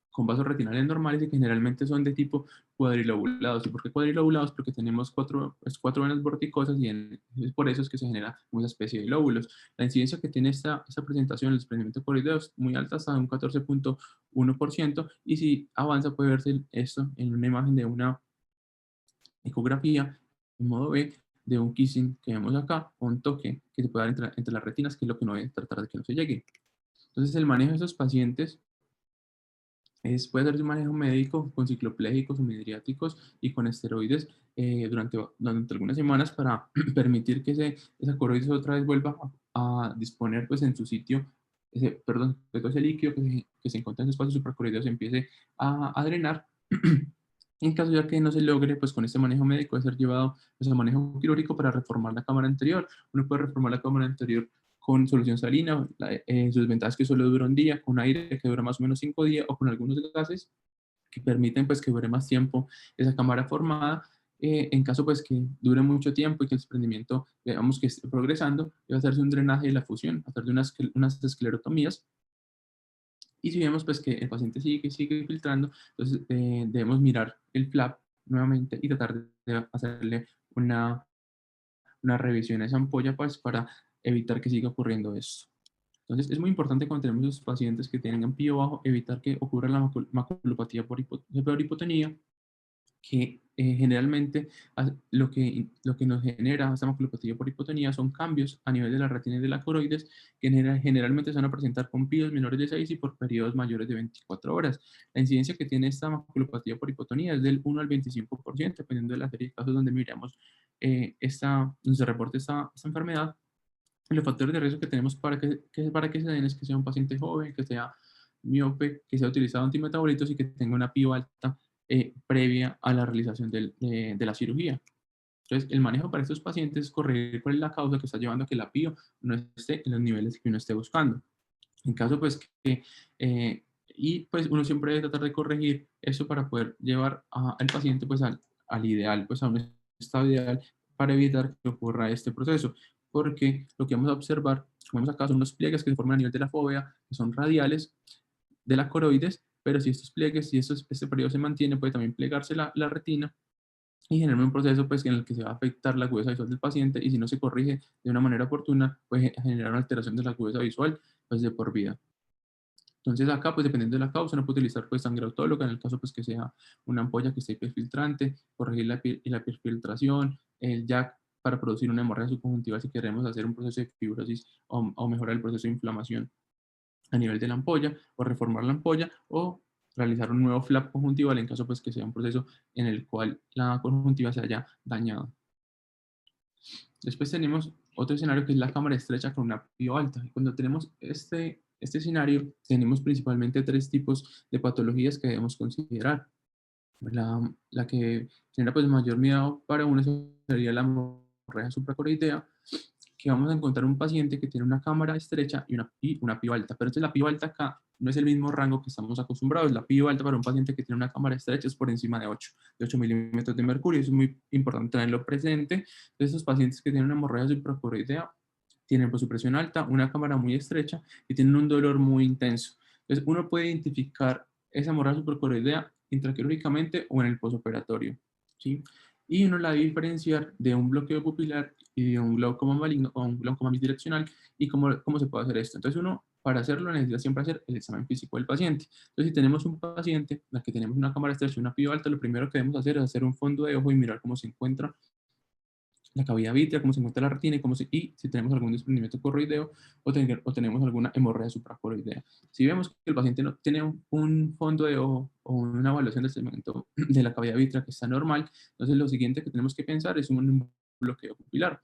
con vasos retinales normales y que generalmente son de tipo cuadrilobulados. ¿Y por qué cuadrilobulados? Porque tenemos cuatro venas vorticosas y es por eso es que se genera una especie de lóbulos. La incidencia que tiene esta presentación, el desprendimiento coroideo, es muy alta, hasta un 14,1%, y si avanza puede verse esto en una imagen de una ecografía en modo B de un kissing que vemos acá, o un toque que se puede dar entre las retinas, que es lo que uno debe tratar de que no se llegue. Entonces, el manejo de esos pacientes puede ser de un manejo médico con cicloplégicos o midriáticos y con esteroides durante algunas semanas para permitir que esa coroides otra vez vuelva a disponer pues, en su sitio, perdón, que todo ese líquido que se encuentra en su espacio supracoroideo se empiece a drenar. En caso ya que no se logre, pues con este manejo médico debe ser llevado pues, a manejo quirúrgico para reformar la cámara anterior. Uno puede reformar la cámara anterior con solución salina, sus ventajas que solo dura un día, con aire que dura más o menos 5 días, o con algunos gases que permiten pues que dure más tiempo esa cámara formada. En caso pues que dure mucho tiempo y que el desprendimiento veamos que esté progresando, debe hacerse un drenaje de la fusión, hacer de unas esclerotomías. Y si vemos pues que el paciente sigue filtrando, entonces debemos mirar el flap nuevamente y tratar de hacerle una revisión a esa ampolla pues, para evitar que siga ocurriendo esto. Entonces, es muy importante cuando tenemos los pacientes que tienen pío bajo, evitar que ocurra la maculopatía por hipotonía, que generalmente lo que nos genera esta maculopatía por hipotonía son cambios a nivel de la retina y de la coroides, que generalmente se van a presentar con píos menores de 6 y por periodos mayores de 24 horas. La incidencia que tiene esta maculopatía por hipotonía es del 1 al 25%, dependiendo de la serie de casos donde miramos donde se reporte esta enfermedad. Y los factores de riesgo que tenemos para que se den es que sea un paciente joven, que sea miope, que sea utilizado antimetabolitos y que tenga una PIO alta previa a la realización de la cirugía. Entonces, el manejo para estos pacientes es corregir cuál es la causa que está llevando a que la PIO no esté en los niveles que uno esté buscando. En caso, pues, que y pues uno siempre debe tratar de corregir eso para poder llevar al paciente pues al ideal, pues a un estado ideal para evitar que ocurra este proceso. Porque lo que vamos a observar, como vemos acá, son unos pliegues que se forman a nivel de la fóvea, que son radiales de la coroides, pero si estos pliegues, si este periodo se mantiene, puede también plegarse la retina y generar un proceso pues, en el que se va a afectar la agudeza visual del paciente y si no se corrige de una manera oportuna, puede generar una alteración de la agudeza visual pues, de por vida. Entonces acá, pues dependiendo de la causa, uno puede utilizar pues sangre autóloga, en el caso pues que sea una ampolla que esté hiperfiltrante, corregir la hiperfiltración, el JAK para producir una hemorragia subconjuntiva si queremos hacer un proceso de fibrosis o mejorar el proceso de inflamación a nivel de la ampolla, o reformar la ampolla, o realizar un nuevo flap conjuntival en caso pues que sea un proceso en el cual la conjuntiva se haya dañado. Después tenemos otro escenario que es la cámara estrecha con una pío alta. Y cuando tenemos este escenario, tenemos principalmente tres tipos de patologías que debemos considerar. La que genera pues mayor miedo para uno sería la hemorragia supracoroidea, que vamos a encontrar un paciente que tiene una cámara estrecha y una pío alta. Pero entonces la pío alta acá no es el mismo rango que estamos acostumbrados. La pío alta para un paciente que tiene una cámara estrecha es por encima de 8 milímetros de mercurio. Eso es muy importante tenerlo presente. Entonces, estos pacientes que tienen una hemorragia supracoroidea tienen pues, su presión alta, una cámara muy estrecha y tienen un dolor muy intenso. Entonces, uno puede identificar esa hemorragia supracoroidea intraquirúrgicamente o en el posoperatorio, ¿sí? Y uno la debe diferenciar de un bloqueo pupilar y de un glaucoma maligno o un glaucoma bidireccional. ¿Y cómo se puede hacer esto? Entonces uno, para hacerlo, necesita siempre hacer el examen físico del paciente. Entonces si tenemos un paciente en el que tenemos una cámara estrecha y una pío alta, lo primero que debemos hacer es hacer un fondo de ojo y mirar cómo se encuentra la cavidad vítrea, cómo se encuentra la retina y si tenemos algún desprendimiento corroideo o tenemos alguna hemorragia supracoroidea. Si vemos que el paciente no tiene un fondo de ojo o una evaluación del segmento de la cavidad vítrea que está normal, entonces lo siguiente que tenemos que pensar es un bloqueo pupilar.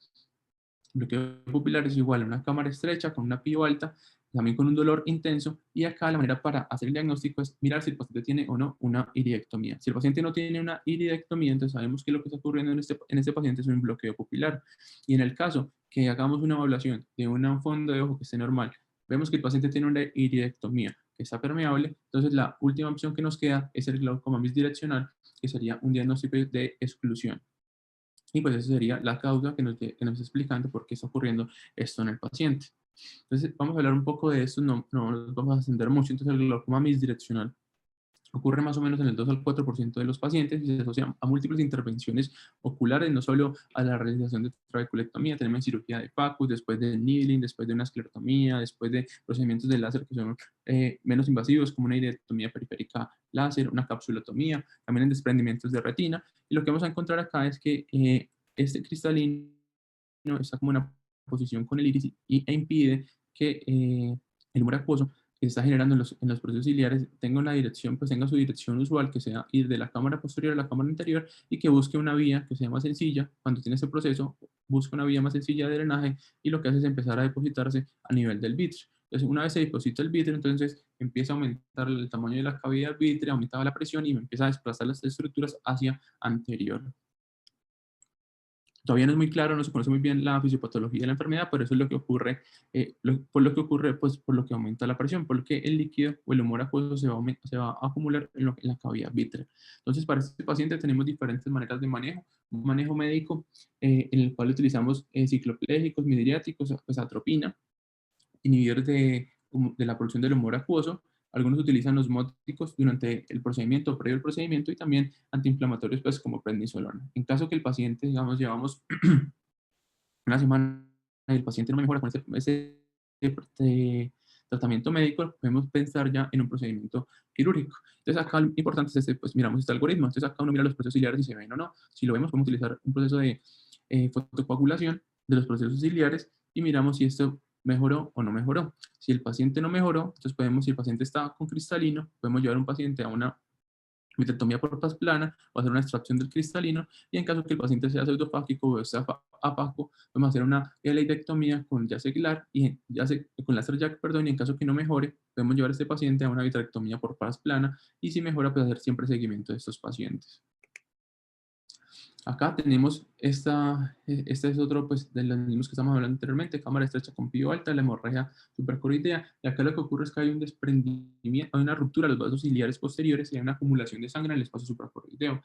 Bloqueo pupilar es igual a una cámara estrecha con una pío alta, también con un dolor intenso, y acá la manera para hacer el diagnóstico es mirar si el paciente tiene o no una iridectomía. Si el paciente no tiene una iridectomía, entonces sabemos que lo que está ocurriendo en este paciente es un bloqueo pupilar. Y en el caso que hagamos una evaluación de un fondo de ojo que esté normal, vemos que el paciente tiene una iridectomía que está permeable, entonces la última opción que nos queda es el glaucoma bisdireccional, que sería un diagnóstico de exclusión. Y pues esa sería la causa que nos está explicando por qué está ocurriendo esto en el paciente. Entonces, vamos a hablar un poco de esto, no nos vamos a extender mucho. Entonces, el glaucoma bisdireccional ocurre más o menos en el 2 al 4% de los pacientes y se asocia a múltiples intervenciones oculares, no solo a la realización de trabeculectomía, tenemos cirugía de Pacus, después de needling, después de una esclerotomía, después de procedimientos de láser que son menos invasivos, como una iridectomía periférica láser, una capsulotomía, también en desprendimientos de retina. Y lo que vamos a encontrar acá es que este cristalino está como en una posición con el iris e impide que el humor acuoso que se está generando en los procesos ciliares tenga una dirección, pues tenga su dirección usual, que sea ir de la cámara posterior a la cámara anterior y que busque una vía que sea más sencilla. Cuando tiene este proceso, busca una vía más sencilla de drenaje y lo que hace es empezar a depositarse a nivel del vítreo. Entonces, una vez se deposita el vítreo, entonces empieza a aumentar el tamaño de la cavidad vítrea, aumenta la presión y empieza a desplazar las estructuras hacia anterior. Todavía no es muy claro, no se conoce muy bien la fisiopatología de la enfermedad, pero eso es lo que ocurre, por lo que ocurre, pues por lo que aumenta la presión, por lo que el líquido o el humor acuoso se va a acumular en la cavidad vítrea. Entonces, para este paciente tenemos diferentes maneras de manejo. Un manejo médico en el cual utilizamos cicloplégicos, midriáticos, pues atropina, inhibidores de la producción del humor acuoso. Algunos utilizan osmóticos durante el procedimiento, previo al procedimiento, y también antiinflamatorios, pues como prednisolona. En caso que el paciente, digamos, llevamos una semana y el paciente no mejora con ese tratamiento médico, podemos pensar ya en un procedimiento quirúrgico. Entonces acá lo importante es pues miramos este algoritmo. Entonces acá uno mira los procesos ciliares y se ven o no. Si lo vemos, podemos utilizar un proceso de fotocoagulación de los procesos ciliares y miramos si esto mejoró o no mejoró. Si el paciente no mejoró, entonces si el paciente está con cristalino, podemos llevar a un paciente a una vitrectomía por paz plana o hacer una extracción del cristalino, y en caso que el paciente sea pseudofágico o sea apático, podemos hacer una ileidectomía con seglar y con láser jack, perdón, y en caso que no mejore, podemos llevar a este paciente a una vitrectomía por paz plana, y si mejora, pues hacer siempre seguimiento de estos pacientes. Acá tenemos este es otro pues, de los mismos que estamos hablando anteriormente, cámara estrecha con pío alta, la hemorragia supracoroidea, y acá lo que ocurre es que hay un desprendimiento, hay una ruptura de los vasos ciliares posteriores y hay una acumulación de sangre en el espacio supracoroideo.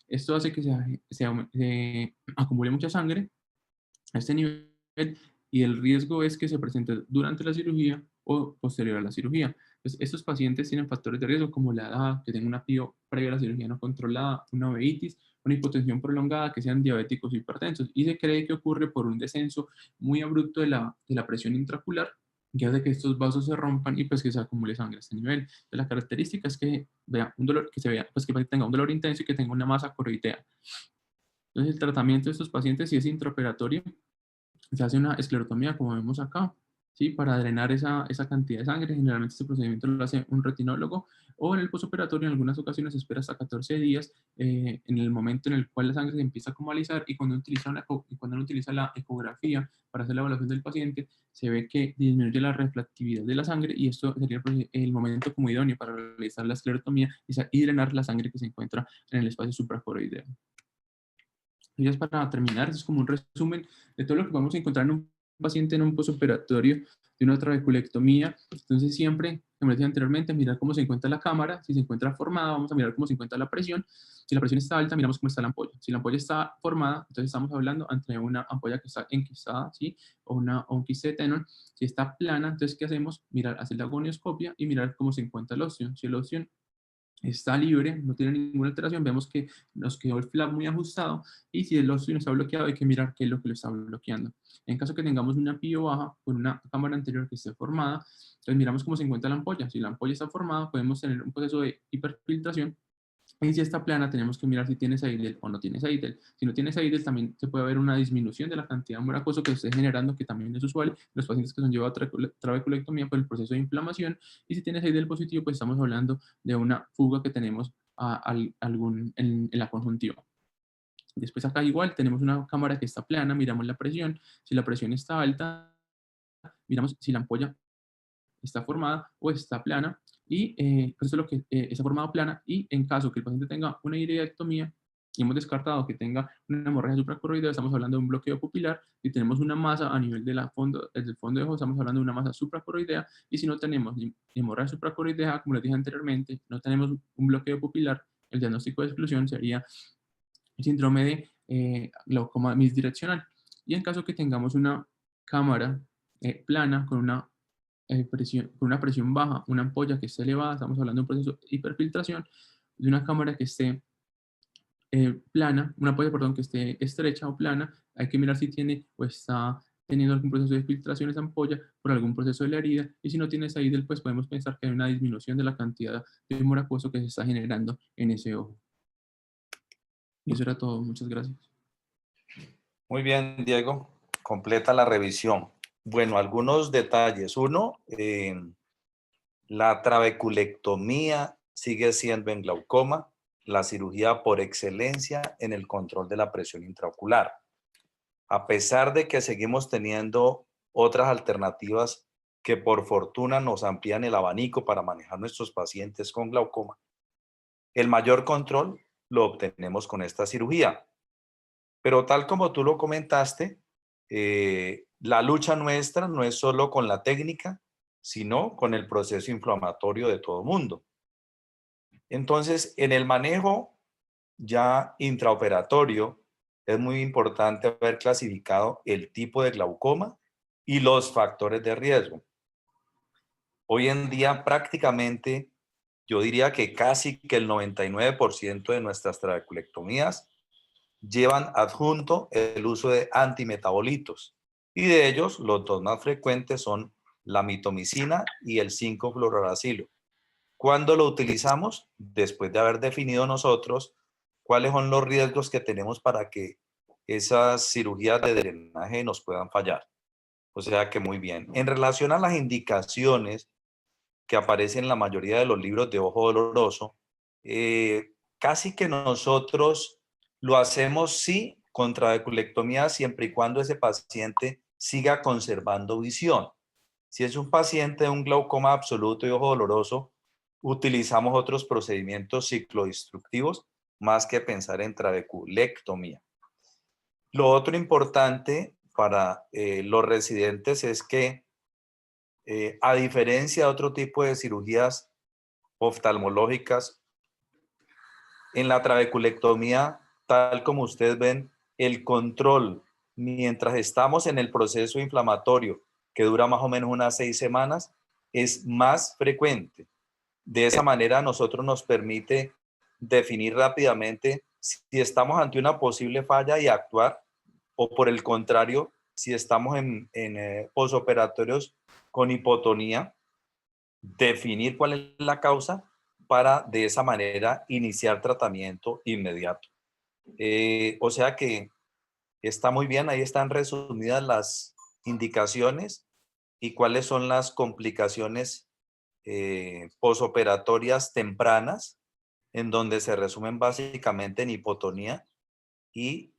Esto hace que se acumule mucha sangre a este nivel y el riesgo es que se presente durante la cirugía o posterior a la cirugía. Pues estos pacientes tienen factores de riesgo como la edad, que tengan una PIO previa a la cirugía no controlada, una uveitis, una hipotensión prolongada, que sean diabéticos o hipertensos. Y se cree que ocurre por un descenso muy abrupto de la presión intraocular, que hace que estos vasos se rompan y pues que se acumule sangre a este nivel. Entonces, la característica es que vea un dolor, que se vea, pues que tenga un dolor intenso y que tenga una masa coroidea. Entonces, el tratamiento de estos pacientes, si es intraoperatorio, se hace una esclerotomía, como vemos acá, ¿sí? Para drenar esa cantidad de sangre. Generalmente este procedimiento lo hace un retinólogo o en el postoperatorio en algunas ocasiones se espera hasta 14 días en el momento en el cual la sangre se empieza a comalizar y cuando uno utiliza la ecografía para hacer la evaluación del paciente, se ve que disminuye la refractividad de la sangre y esto sería el momento como idóneo para realizar la esclerotomía y drenar la sangre que se encuentra en el espacio supracoroideo. Y ya para terminar, es como un resumen de todo lo que vamos a encontrar en un paciente en un postoperatorio de una trabeculectomía. Entonces, siempre, como decía anteriormente, mirar cómo se encuentra la cámara. Si se encuentra formada, vamos a mirar cómo se encuentra la presión. Si la presión está alta, miramos cómo está la ampolla. Si la ampolla está formada, entonces estamos hablando entre una ampolla que está enquistada, ¿sí? O un quiste de Tenon. Si está plana, entonces, ¿qué hacemos? Mirar, hacer la gonioscopia y mirar cómo se encuentra el óseo. Si el óseo está libre, no tiene ninguna alteración, vemos que nos quedó el flap muy ajustado y si el óseo no está bloqueado hay que mirar qué es lo que lo está bloqueando. En caso que tengamos una PIO baja con una cámara anterior que esté formada, entonces miramos cómo se encuentra la ampolla. Si la ampolla está formada, podemos tener un proceso de hiperfiltración. Y si está plana, tenemos que mirar si tiene Seidel o no tiene Seidel. Si no tiene Seidel, también se puede ver una disminución de la cantidad de humor acuoso que esté generando, que también es usual en los pacientes que son llevados a trabeculectomía por el proceso de inflamación. Y si tiene Seidel positivo, pues estamos hablando de una fuga que tenemos en la conjuntiva. Después acá igual tenemos una cámara que está plana, miramos la presión. Si la presión está alta, miramos si la ampolla está formada o está plana y pues eso es lo que está formada plana y en caso que el paciente tenga una iridoectomía y hemos descartado que tenga una hemorragia supracoroidea, estamos hablando de un bloqueo pupilar. Si tenemos una masa a nivel del fondo de ojo, estamos hablando de una masa supracoroidea y si no tenemos ni hemorragia supracoroidea, como les dije anteriormente, no tenemos un bloqueo pupilar, el diagnóstico de exclusión sería el síndrome de glaucoma misdireccional. Y en caso que tengamos una cámara plana con una presión baja, una ampolla que esté elevada, estamos hablando de un proceso de hiperfiltración, de una cámara que esté plana, una ampolla, perdón, que esté estrecha o plana, hay que mirar si tiene o está teniendo algún proceso de filtración esa ampolla por algún proceso de la herida, y si no tiene esa herida, pues podemos pensar que hay una disminución de la cantidad de humor acuoso que se está generando en ese ojo. Y eso era todo, muchas gracias. Muy bien, Diego. Completa la revisión. Bueno, algunos detalles. Uno, la trabeculectomía sigue siendo en glaucoma la cirugía por excelencia en el control de la presión intraocular. A pesar de que seguimos teniendo otras alternativas que por fortuna nos amplían el abanico para manejar nuestros pacientes con glaucoma, el mayor control lo obtenemos con esta cirugía. Pero tal como tú lo comentaste, la lucha nuestra no es solo con la técnica, sino con el proceso inflamatorio de todo mundo. Entonces, en el manejo ya intraoperatorio, es muy importante haber clasificado el tipo de glaucoma y los factores de riesgo. Hoy en día prácticamente, yo diría que casi que el 99% de nuestras trabeculectomías llevan adjunto el uso de antimetabolitos y de ellos los dos más frecuentes son la mitomicina y el 5-fluoruracilo. ¿Cuándo lo utilizamos? Después de haber definido nosotros cuáles son los riesgos que tenemos para que esas cirugías de drenaje nos puedan fallar. O sea que muy bien. En relación a las indicaciones que aparecen en la mayoría de los libros de ojo doloroso, casi que nosotros lo hacemos sí con trabeculectomía siempre y cuando ese paciente siga conservando visión. Si es un paciente de un glaucoma absoluto y ojo doloroso, utilizamos otros procedimientos ciclodestructivos más que pensar en trabeculectomía. Lo otro importante para los residentes es que, a diferencia de otro tipo de cirugías oftalmológicas, en la trabeculectomía, tal como ustedes ven, el control mientras estamos en el proceso inflamatorio, que dura más o menos unas 6 semanas, es más frecuente. De esa manera, a nosotros nos permite definir rápidamente si estamos ante una posible falla y actuar, o por el contrario, si estamos en posoperatorios con hipotonía, definir cuál es la causa para de esa manera iniciar tratamiento inmediato. O sea que está muy bien, ahí están resumidas las indicaciones y cuáles son las complicaciones posoperatorias tempranas, en donde se resumen básicamente en hipotonía y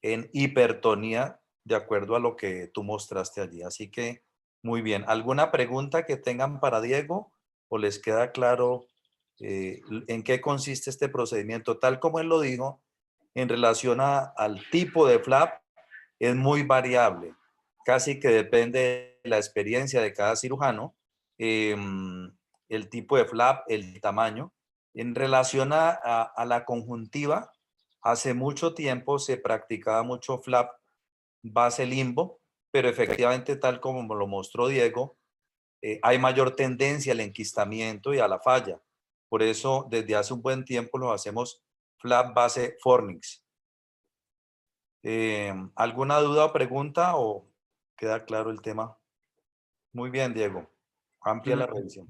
en hipertonía, de acuerdo a lo que tú mostraste allí. Así que, muy bien. ¿Alguna pregunta que tengan para Diego o les queda claro en qué consiste este procedimiento? Tal como él lo dijo, en relación al tipo de flap, es muy variable. Casi que depende de la experiencia de cada cirujano, el tipo de flap, el tamaño. En relación a la conjuntiva, hace mucho tiempo se practicaba mucho flap base limbo, pero efectivamente, tal como lo mostró Diego, hay mayor tendencia al enquistamiento y a la falla. Por eso, desde hace un buen tiempo lo hacemos flap base Fornix. ¿Alguna duda o pregunta o queda claro el tema? Muy bien, Diego. Amplia la revisión.